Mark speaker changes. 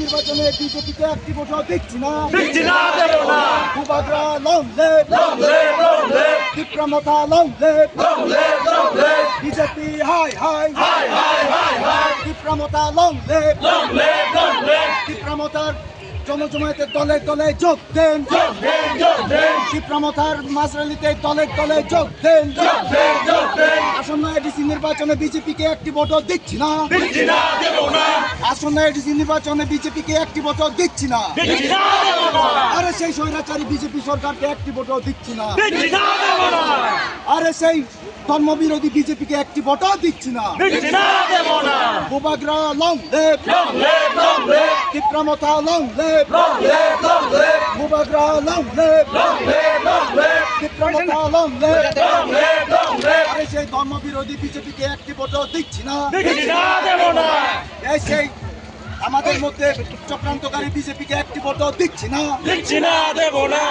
Speaker 1: নির্বাচনে বিজেপিকে একটি ভোটও দিচ্ছি না।
Speaker 2: দেব না।
Speaker 1: ভূভাগরা লং লিভ, বিক্রমতা লং লিভ, বিজেপি হাই হাই, বিক্রমতা লং লিভ, বিক্রমতার জনজমায়েতের দলে দলে যোগ দেন, বিক্রমতার মাঝরালিতে দলে দলে যোগ দেন। আসন্ন এডিসি নির্বাচনে বিজেপিকে একটি ভোটও দিচ্ছি না। আসন্ন এডিসি নির্বাচনে বিজেপিকে একটি ভোটও দিচ্ছি না। আরে সেই স্বৈরাচারী বিজেপি সরকারকে একটি ভোটও দিচ্ছি না। আরে সেই ধর্মবিরোধী বিজেপিকে একটি ভোটও দিচ্ছি না। ভূভাগরা লং লিভ, বিক্রমতা লং লিভ, ভূভাগরা লং লিভ, বিক্রমতা লং লিভ। আরে সেই ধর্মবিরোধী বিজেপিকে একটি ভোটও দিচ্ছি না। এই সেই আমাদের মধ্যে চক্রান্তকারী বিজেপিকে একটি ভোটও দিচ্ছি না।
Speaker 2: দেব না।